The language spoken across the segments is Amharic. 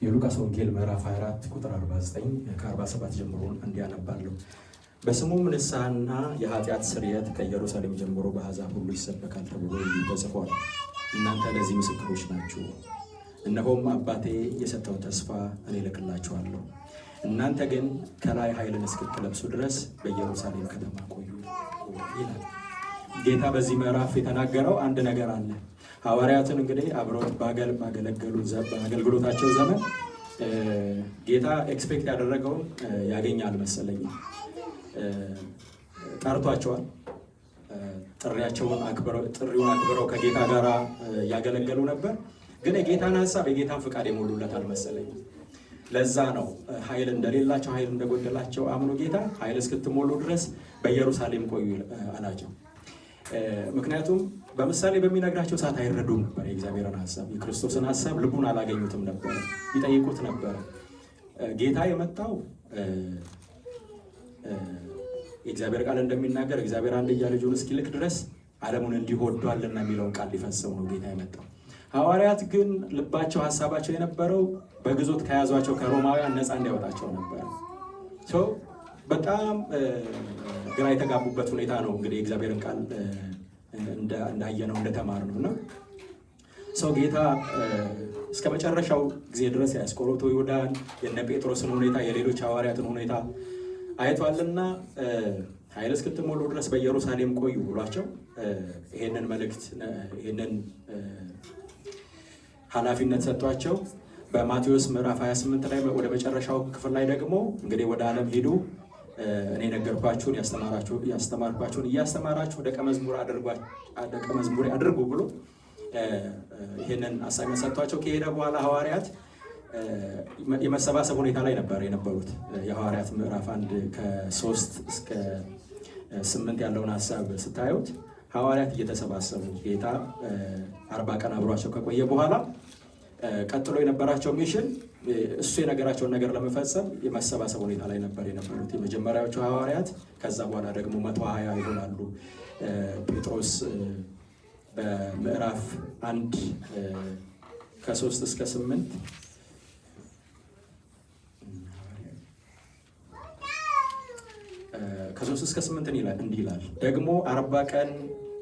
የሉቃስ ወንጌል ምዕራፍ 24 ቁጥር 49 ከ47 ጀምሮ እንዲያነባለሁ። በስሙም ንስሐና የኃጢአት ስርየት ከኢየሩሳሌም ጀምሮ በአሕዛብ ሁሉ ይሰበካል ተብሎ ተጽፏል። እናንተ ለዚህ ምስክሮች ናችሁ። እነሆም አባቴ የሰጠው ተስፋ እኔ እልክላችኋለሁ። እናንተ ግን ከላይ ኃይልን እስክትለብሱ ድረስ በኢየሩሳሌም ከተማ ቆዩ ይላል ጌታ። በዚህ ምዕራፍ የተናገረው አንድ ነገር አለ። ሐዋርያትን እንግዲህ አብረውት በአገልግሎታቸው ዘመን ጌታ ኤክስፔክት ያደረገውን ያገኛል መሰለኝ። ጠርቷቸዋል። ጥሪውን አክብረው ከጌታ ጋር ያገለገሉ ነበር። ግን የጌታን ሐሳብ የጌታን ፍቃድ የሞሉለት አልመሰለኝ። ለዛ ነው ኃይል እንደሌላቸው ኃይል እንደጎደላቸው አምኖ ጌታ ኃይል እስክትሞሉ ድረስ በኢየሩሳሌም ቆዩ አላቸው። ምክንያቱም በምሳሌ በሚነግራቸው ሰዓት አይረዱም ነበር የእግዚአብሔርን ሐሳብ፣ የክርስቶስን ሐሳብ ልቡን አላገኙትም ነበር፣ ይጠይቁት ነበር። ጌታ የመጣው የእግዚአብሔር ቃል እንደሚናገር እግዚአብሔር አንድያ ልጁን እስኪልክ ድረስ ዓለሙን እንዲሁ ወዷልና የሚለውን ቃል ሊፈጽም ነው ጌታ የመጣው። ሐዋርያት ግን ልባቸው ሐሳባቸው የነበረው በግዞት ከያዟቸው ከሮማውያን ነፃ እንዲያወጣቸው ነበር። በጣም ግራ የተጋቡበት ሁኔታ ነው። እንግዲህ የእግዚአብሔርን ቃል እንዳየነው እንደተማርነው እና ጌታ እስከ መጨረሻው ጊዜ ድረስ የአስቆሮቱ ይሁዳን፣ የነ ጴጥሮስን ሁኔታ፣ የሌሎች ሐዋርያትን ሁኔታ አይቷልና ኃይል እስክትሞሉ ድረስ በኢየሩሳሌም ቆዩ ብሏቸው ይሄንን መልእክት ይሄንን ኃላፊነት ሰጥቷቸው በማቴዎስ ምዕራፍ 28 ላይ ወደ መጨረሻው ክፍል ላይ ደግሞ እንግዲህ ወደ ዓለም ሂዱ፣ እኔ ነገርኳችሁን ያስተማርኳችሁን እያስተማራችሁ ደቀ መዝሙር አድርጉ ብሎ ይሄንን አሳይመንት ሰጥቷቸው ከሄደ በኋላ ሐዋርያት የመሰባሰብ ሁኔታ ላይ ነበር የነበሩት። የሐዋርያት ምዕራፍ 1 ከ3 እስከ 8 ያለውን ሐሳብ ስታዩት ሐዋርያት እየተሰባሰቡ ጌታ 40 ቀን አብሯቸው ከቆየ በኋላ ቀጥሎ የነበራቸው ሚሽን እሱ የነገራቸውን ነገር ለመፈጸም የመሰባሰብ ሁኔታ ላይ ነበር የነበሩት የመጀመሪያዎቹ ሐዋርያት። ከዛ በኋላ ደግሞ 120 ይሆናሉ። ጴጥሮስ በምዕራፍ 1 ከ3 እስከ 8 ከ3 እስከ 8 እንዲህ ይላል። ደግሞ 40 ቀን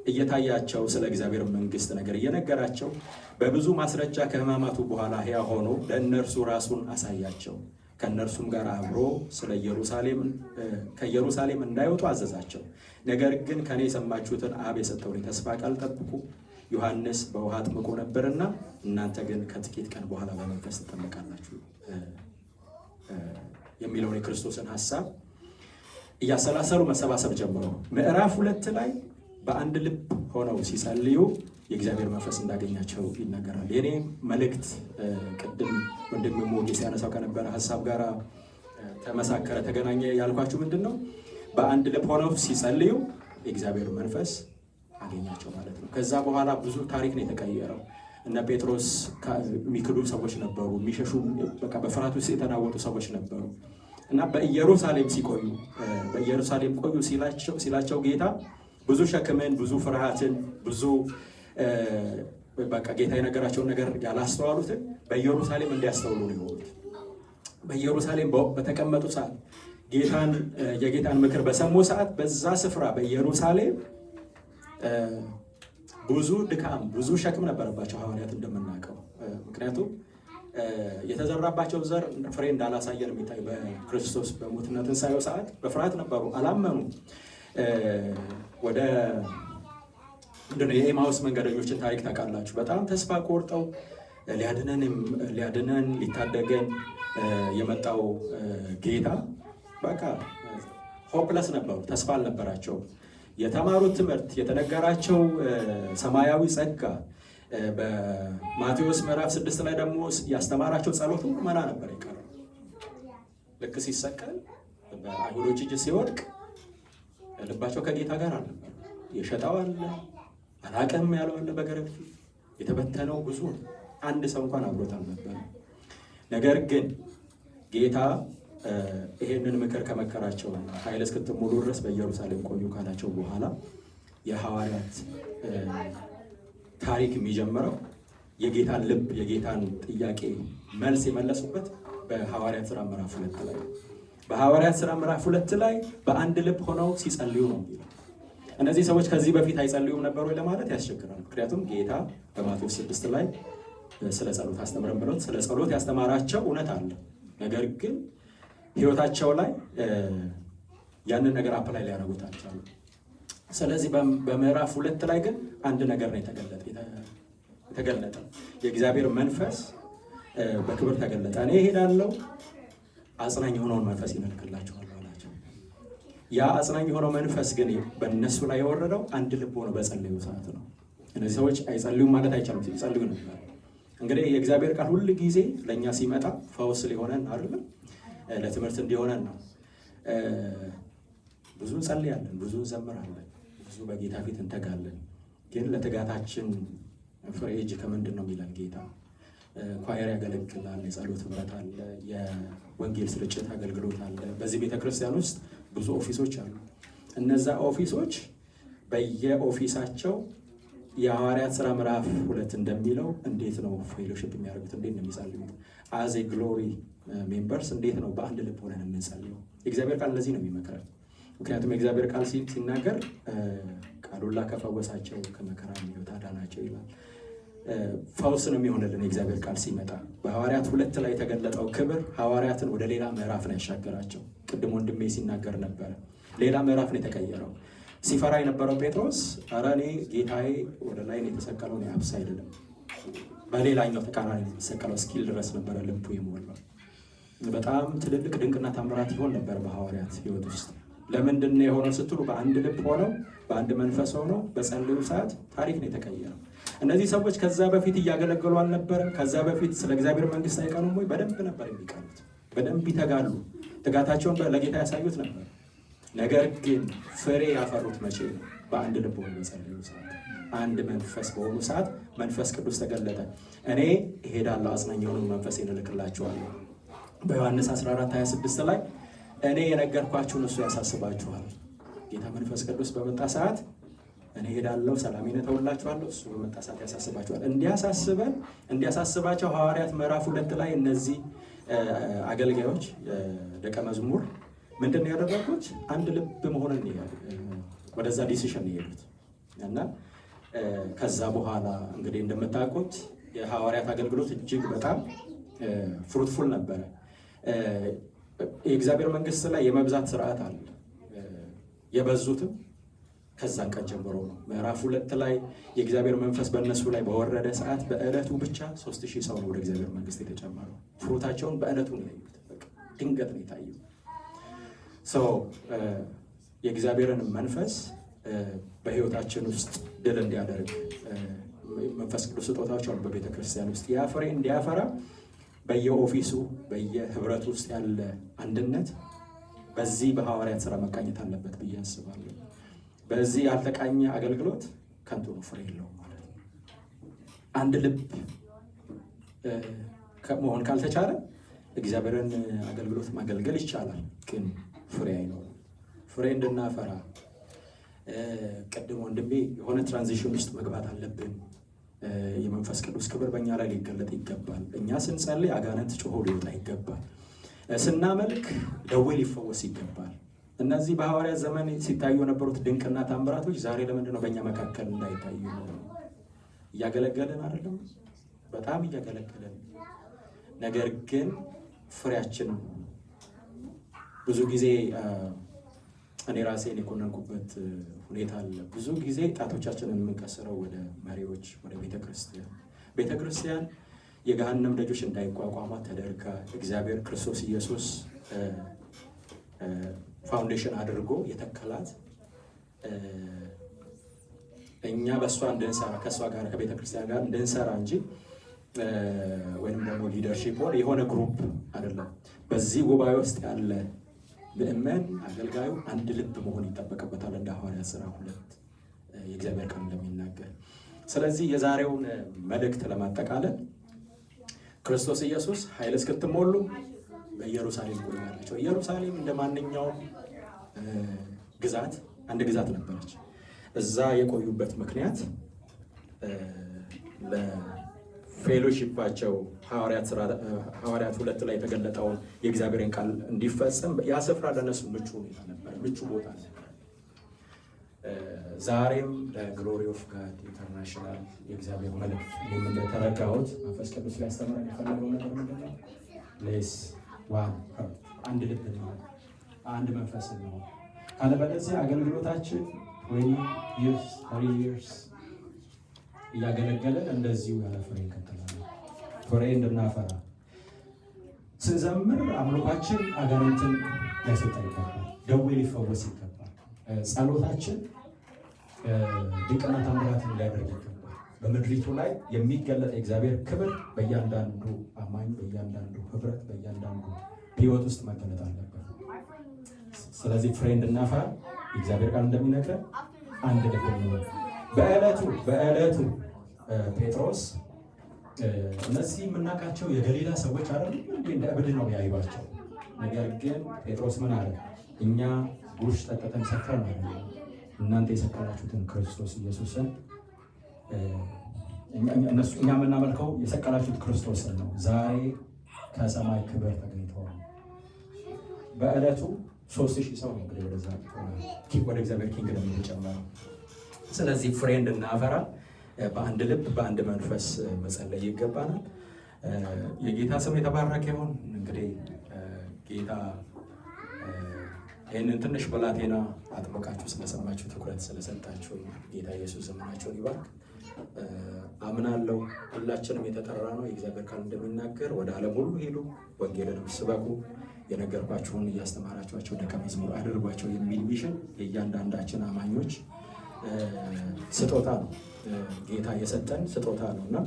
እየታያቸው ስለ እግዚአብሔር መንግሥት ነገር እየነገራቸው በብዙ ማስረጃ ከሕማማቱ በኋላ ሕያው ሆኖ ለእነርሱ ራሱን አሳያቸው። ከእነርሱም ጋር አብሮ ከኢየሩሳሌም እንዳይወጡ አዘዛቸው። ነገር ግን ከኔ የሰማችሁትን አብ የሰጠውን የተስፋ ቃል ጠብቁ። ዮሐንስ በውሃ አጥምቆ ነበርና እናንተ ግን ከጥቂት ቀን በኋላ በመንፈስ ትጠመቃላችሁ የሚለውን የክርስቶስን ሐሳብ እያሰላሰሉ መሰባሰብ ጀምሮ ምዕራፍ 2 ላይ በአንድ ልብ ሆነው ሲጸልዩ የእግዚአብሔር መንፈስ እንዳገኛቸው ይናገራል። የኔ መልእክት ቅድም ወንድም ሞጌ ሲያነሳው ከነበረ ሐሳብ ጋር ተመሳከረ፣ ተገናኘ ያልኳችሁ ምንድን ነው? በአንድ ልብ ሆነው ሲጸልዩ የእግዚአብሔር መንፈስ አገኛቸው ማለት ነው። ከዛ በኋላ ብዙ ታሪክ ነው የተቀየረው። እነ ጴጥሮስ የሚክዱ ሰዎች ነበሩ፣ የሚሸሹ በቃ በፍርሃት ውስጥ የተናወጡ ሰዎች ነበሩ እና በኢየሩሳሌም ሲቆዩ በኢየሩሳሌም ቆዩ ሲላቸው ጌታ ብዙ ሸክምን፣ ብዙ ፍርሃትን፣ ብዙ በቃ ጌታ የነገራቸውን ነገር ያላስተዋሉትን በኢየሩሳሌም እንዲያስተውሉ ነው የሆኑት። በኢየሩሳሌም በተቀመጡ ሰዓት የጌታን ምክር በሰሙ ሰዓት በዛ ስፍራ በኢየሩሳሌም ብዙ ድካም፣ ብዙ ሸክም ነበረባቸው ሐዋርያት እንደምናውቀው። ምክንያቱም የተዘራባቸው ዘር ፍሬ እንዳላሳየን የሚታይ በክርስቶስ በሞትና ትንሣኤው ሰዓት በፍርሃት ነበሩ፣ አላመኑ። ወደ የኤማውስ መንገደኞችን ታሪክ ታውቃላችሁ። በጣም ተስፋ ቆርጠው ሊያድነን ሊታደገን የመጣው ጌታ በቃ ሆፕለስ ነበሩ፣ ተስፋ አልነበራቸው። የተማሩት ትምህርት፣ የተነገራቸው ሰማያዊ ጸጋ፣ በማቴዎስ ምዕራፍ 6 ላይ ደግሞ ያስተማራቸው ጸሎት ሁሉ መና ነበር የቀረው። ልክ ሲሰቀል በአይሁዶች እጅ ሲወድቅ ልባቸው ከጌታ ጋር አልነበረ። የሸጣው አለ፣ አላቀም ያለው አለ፣ በገረድ የተበተነው ብዙ፣ አንድ ሰው እንኳን አብሮት አልነበረ። ነገር ግን ጌታ ይሄንን ምክር ከመከራቸውና ኃይል እስክትሞሉ ድረስ በኢየሩሳሌም ቆዩ ካላቸው በኋላ የሐዋርያት ታሪክ የሚጀምረው የጌታን ልብ የጌታን ጥያቄ መልስ የመለሱበት በሐዋርያት ሥራ ምዕራፍ 2 ላይ በሐዋርያት ሥራ ምዕራፍ 2 ላይ በአንድ ልብ ሆነው ሲጸልዩ ነው የሚለው። እነዚህ ሰዎች ከዚህ በፊት አይጸልዩም ነበር ወይ ለማለት ያስቸግራል። ምክንያቱም ጌታ በማቴዎስ 6 ላይ ስለ ጸሎት አስተምረን ብሎት ስለ ጸሎት ያስተማራቸው እውነት አለ። ነገር ግን ህይወታቸው ላይ ያንን ነገር አፕላይ ሊያደርጉት አልቻሉም። ስለዚህ በምዕራፍ 2 ላይ ግን አንድ ነገር ነው የተገለጠ። የእግዚአብሔር መንፈስ በክብር ተገለጠ። እኔ እሄዳለሁ አጽናኝ የሆነውን መንፈስ ይልክላችኋል አላቸው። ያ አጽናኝ የሆነው መንፈስ ግን በእነሱ ላይ የወረደው አንድ ልብ ሆነው በጸለዩ ሰዓት ነው። እነዚህ ሰዎች አይጸልዩም ማለት አይቻልም፣ ይጸልዩ ነበር። እንግዲህ የእግዚአብሔር ቃል ሁል ጊዜ ለእኛ ሲመጣ ፈውስ ሊሆነን አይደለም፣ ለትምህርት እንዲሆነን ነው። ብዙ እንጸልያለን፣ ብዙ እንዘምራለን፣ ብዙ በጌታ ፊት እንተጋለን። ግን ለትጋታችን ፍሬ እጅ ከምንድን ነው የሚለን ጌታ? ኳየር ያገለግላል፣ የጸሎት ህብረት አለ፣ የወንጌል ስርጭት አገልግሎት አለ። በዚህ ቤተክርስቲያን ውስጥ ብዙ ኦፊሶች አሉ። እነዛ ኦፊሶች በየኦፊሳቸው የሐዋርያት ሥራ ምዕራፍ 2 እንደሚለው እንዴት ነው ፌሎሺፕ የሚያደርጉት? እንዴት ነው የሚጸልዩት? አዝ ኤ ግሎሪ ሜምበርስ እንዴት ነው በአንድ ልብ ሆነን የምንጸልየው? የእግዚአብሔር ቃል ለዚህ ነው የሚመክረን። ምክንያቱም የእግዚአብሔር ቃል ሲናገር ቃሉላ ከፈወሳቸው ከመከራ ሕይወት አዳናቸው ይላል። ፈውስ ነው የሚሆንልን የእግዚአብሔር ቃል ሲመጣ። በሐዋርያት 2 ላይ የተገለጠው ክብር ሐዋርያትን ወደ ሌላ ምዕራፍ ነው ያሻገራቸው። ቅድም ወንድሜ ሲናገር ነበረ፣ ሌላ ምዕራፍ ነው የተቀየረው። ሲፈራ የነበረው ጴጥሮስ ኧረ እኔ ጌታዬ ወደ ላይ ነው የተሰቀለው፣ እኔ አብስ አይደለም በሌላኛው ተቃራኒ ነው የተሰቀለው እስኪል ድረስ ነበረ ልቡ የሞላው። በጣም ትልልቅ ድንቅና ታምራት ይሆን ነበር በሐዋርያት ሕይወት ውስጥ። ለምንድን ነው የሆነው ስትሉ፣ በአንድ ልብ ሆነው በአንድ መንፈስ ሆነው በጸለዩ ሰዓት ታሪክ ነው የተቀየረው። እነዚህ ሰዎች ከዛ በፊት እያገለገሉ አልነበረም? ከዛ በፊት ስለ እግዚአብሔር መንግስት አይቀኑም ወይ? በደንብ ነበር የሚቀኑት፣ በደንብ ይተጋሉ፣ ትጋታቸውን ለጌታ ያሳዩት ነበር። ነገር ግን ፍሬ ያፈሩት መቼ ነው? በአንድ ልብ ሆነው በጸለዩ ሰዓት፣ አንድ መንፈስ በሆኑ ሰዓት መንፈስ ቅዱስ ተገለጠ። እኔ እሄዳለሁ አጽናኝ የሆነውን መንፈሴን እልክላችኋለሁ። በዮሐንስ 14:26 ላይ እኔ የነገርኳችሁን እሱ ያሳስባችኋል። ጌታ መንፈስ ቅዱስ በመጣ ሰዓት እኔ ሄዳለሁ ሰላሜን እተውላችኋለሁ፣ እሱ በመጣ ሰዓት ያሳስባችኋል። እንዲያሳስባቸው ሐዋርያት ምዕራፍ 2 ላይ እነዚህ አገልጋዮች ደቀ መዝሙር ምንድን ነው ያደረጉት? አንድ ልብ መሆንን ወደዛ ዲሲሽን የሄዱት እና ከዛ በኋላ እንግዲህ እንደምታውቁት የሐዋርያት አገልግሎት እጅግ በጣም ፍሩትፉል ነበረ። የእግዚአብሔር መንግስት ላይ የመብዛት ስርዓት አለ። የበዙትም ከዛን ቀን ጀምሮ ነው። ምዕራፍ 2 ላይ የእግዚአብሔር መንፈስ በእነሱ ላይ በወረደ ሰዓት በዕለቱ ብቻ 3000 ሰው ነው ወደ እግዚአብሔር መንግስት የተጨመረው። ፍሩታቸውን በዕለቱ ነው ያዩት። ድንገት ነው የታየው። የእግዚአብሔርን መንፈስ በህይወታችን ውስጥ ድል እንዲያደርግ መንፈስ ቅዱስ ስጦታዎች አሉ በቤተ ክርስቲያን ውስጥ። ያ ፍሬ እንዲያፈራ በየኦፊሱ በየህብረቱ ውስጥ ያለ አንድነት በዚህ በሐዋርያት ሥራ መቃኘት አለበት ብዬ አስባለሁ። በዚህ ያልተቃኘ አገልግሎት ከንቱ ነው፣ ፍሬ የለውም ማለት ነው። አንድ ልብ መሆን ካልተቻለ እግዚአብሔርን አገልግሎት ማገልገል ይቻላል፣ ግን ፍሬ አይኖርም። ፍሬ እንድናፈራ ቅድም ወንድሜ የሆነ ትራንዚሽን ውስጥ መግባት አለብን። የመንፈስ ቅዱስ ክብር በእኛ ላይ ሊገለጥ ይገባል። እኛ ስንጸልይ አጋንንት ጮሆ ሊወጣ ይገባል። ስናመልክ ደዌ ሊፈወስ ይገባል። እነዚህ በሐዋርያት ዘመን ሲታዩ የነበሩት ድንቅና ታምራቶች ዛሬ ለምንድን ነው በእኛ መካከል እንዳይታዩ? እያገለገልን አይደለም? በጣም እያገለገልን፣ ነገር ግን ፍሬያችን ብዙ ጊዜ እኔ ራሴን የኮነንኩበት ሁኔታ አለ። ብዙ ጊዜ ጣቶቻችንን የምንቀስረው ወደ መሪዎች፣ ወደ ቤተክርስቲያን የገሃነም ደጆች እንዳይቋቋሟት ተደርጋ እግዚአብሔር ክርስቶስ ኢየሱስ ፋውንዴሽን አድርጎ የተከላት እኛ በእሷ እንድንሰራ ከእሷ ጋር ከቤተክርስቲያን ጋር እንድንሰራ እንጂ ወይንም ደግሞ ሊደርሺፕ ሆነ የሆነ ግሩፕ አይደለም። በዚህ ጉባኤ ውስጥ ያለ ምእመን አገልጋዩ አንድ ልብ መሆን ይጠበቅበታል፣ እንደ ሐዋርያት ሥራ 2 የእግዚአብሔር ቃል እንደሚናገር። ስለዚህ የዛሬውን መልእክት ለማጠቃለል ክርስቶስ ኢየሱስ ኃይል እስክትሞሉ በኢየሩሳሌም ቆያላቸው። ኢየሩሳሌም እንደ ማንኛውም ግዛት አንድ ግዛት ነበረች። እዛ የቆዩበት ምክንያት ፌሎሺፓቸው ሐዋርያት 2 ላይ የተገለጠውን የእግዚአብሔርን ቃል እንዲፈጸም ያ ስፍራ ለነሱ ምቹ ሁኔታ ነበር፣ ምቹ ቦታ ነበር። ዛሬም ለግሎሪ ኦፍ ጋድ ኢንተርናሽናል የእግዚአብሔር መልእክት እንደተረዳሁት መንፈስ ቅዱስ ሊያስተምረን የፈለገው ነገር ምንድን ነው? ሌስ ዋን ሀርት፣ አንድ ልብ ነው፣ አንድ መንፈስ ነው። ካለበለዚያ አገልግሎታችን 20 years እያገለገለን እንደዚሁ ያለ ፍሬ እንቀጥላለን። ፍሬ እንድናፈራ ስንዘምር አምልኳችን አጋንንትን ሊያስወጣ ይገባል፣ ደዌ ሊፈወስ ይገባል። ጸሎታችን ድንቅና ተአምራትን ሊያደርግ ይገባል። በምድሪቱ ላይ የሚገለጥ የእግዚአብሔር ክብር በእያንዳንዱ አማኝ፣ በእያንዳንዱ ህብረት፣ በእያንዳንዱ ህይወት ውስጥ መገለጥ አለበት። ስለዚህ ፍሬ እንድናፈራ የእግዚአብሔር ቃል እንደሚነግረን አንድ ልብ ነው። በዕለቱ ጴጥሮስ እነዚህ የምናውቃቸው የገሊላ ሰዎች አይደሉ እንደ እብድ ነው ያዩዋቸው። ነገር ግን ጴጥሮስ ምን አለ? እኛ ጉሽ ጠጥተን ሰክረን አይደለም፣ እናንተ የሰቀላችሁትን ክርስቶስ ኢየሱስን እኛ የምናመልከው የሰቀላችሁት ክርስቶስን ነው። ዛሬ ከሰማይ ክብር ተገኝተዋል። በዕለቱ 3000 ሰው ነው እንግዲህ ወደ እግዚአብሔር ኪንግደም የተጨመረው። ስለዚህ ፍሬ እንድናፈራ በአንድ ልብ በአንድ መንፈስ መጸለይ ይገባናል። የጌታ ስም የተባረከ ይሁን። እንግዲህ ጌታ ይህንን ትንሽ ብላቴና አጥብቃችሁ ስለሰማችሁ ትኩረት ስለሰጣችሁ ጌታ ኢየሱስ ዘመናችሁን ይባርክ። አምናለሁ ሁላችንም የተጠራ ነው። የእግዚአብሔር ቃል እንደሚናገር ወደ ዓለም ሁሉ ሄዱ፣ ወንጌልንም ስበኩ፣ የነገርኳችሁን እያስተማራችኋቸው ደቀ መዝሙር አድርጓቸው የሚል ሚሽን የእያንዳንዳችን አማኞች ስጦታ ነው። ጌታ የሰጠን ስጦታ ነው እና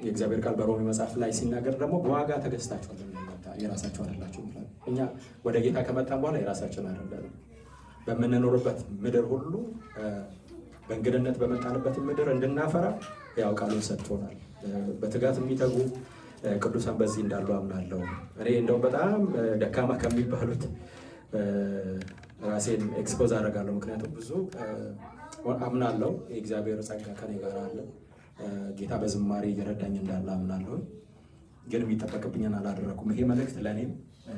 የእግዚአብሔር ቃል በሮሜ መጽሐፍ ላይ ሲናገር ደግሞ በዋጋ ተገዝታችኋል፣ የራሳችሁ አይደላችሁ። እኛ ወደ ጌታ ከመጣን በኋላ የራሳችን አይደለም። በምንኖርበት ምድር ሁሉ በእንግድነት በመጣንበት ምድር እንድናፈራ ያው ቃሉን ሰጥቶናል። በትጋት የሚተጉ ቅዱሳን በዚህ እንዳሉ አምናለሁ። እኔ እንደው በጣም ደካማ ከሚባሉት ራሴን ኤክስፖዝ አደርጋለሁ። ምክንያቱም ብዙ አምናለሁ የእግዚአብሔር ጸጋ ከኔ ጋር አለ። ጌታ በዝማሬ እየረዳኝ እንዳለ አምናለሁ። ግን የሚጠበቅብኝን አላደረኩም። ይሄ መልእክት ለእኔም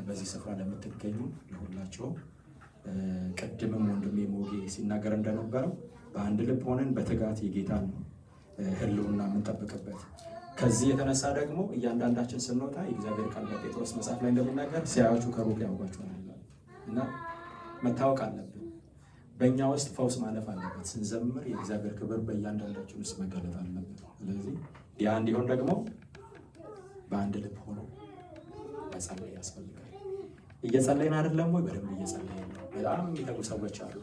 በዚህ ስፍራ ለምትገኙ ለሁላችሁም፣ ቅድምም ወንድሜ ሞጌ ሲናገር እንደነበረው በአንድ ልብ ሆነን በትጋት የጌታን ሕልውና የምንጠብቅበት። ከዚህ የተነሳ ደግሞ እያንዳንዳችን ስንወጣ የእግዚአብሔር ቃል በጴጥሮስ መጽሐፍ ላይ እንደሚናገር ሲያዩአችሁ ከሩቅ ያውቋችኋል እና መታወቅ አለብን። በእኛ ውስጥ ፈውስ ማለፍ አለበት። ስንዘምር የእግዚአብሔር ክብር በእያንዳንዳችን ውስጥ መገለጥ አለበት። ስለዚህ ያ እንዲሆን ደግሞ በአንድ ልብ ሆኖ መጸለይ ያስፈልጋል። እየጸለይን አይደለም ወይ? በደንብ እየጸለይን ነው። በጣም የሚተጉ ሰዎች አሉ።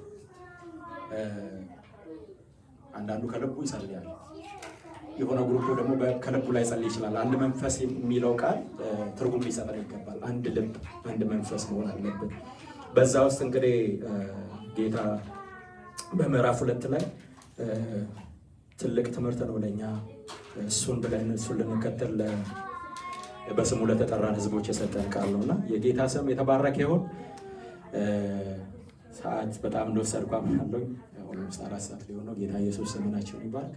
አንዳንዱ ከልቡ ይጸልያል፣ የሆነ ግሩፕ ደግሞ ከልቡ ላይ ጸልይ ይችላል። አንድ መንፈስ የሚለው ቃል ትርጉም ሊሰጠን ይገባል። አንድ ልብ፣ አንድ መንፈስ መሆን አለብን። በዛ ውስጥ እንግዲህ ጌታ በምዕራፍ 2 ላይ ትልቅ ትምህርት ነው ለእኛ። እሱን ብለን እሱን ልንከተል በስሙ ለተጠራን ህዝቦች የሰጠን ቃል ነውና የጌታ ስም የተባረከ ይሁን። ሰዓት በጣም እንደወሰድኩ አምናለሁ። ኦልሞስት 4 ሰዓት ሊሆን ነው። ጌታ ኢየሱስ ዘመናችሁን ይባርክ።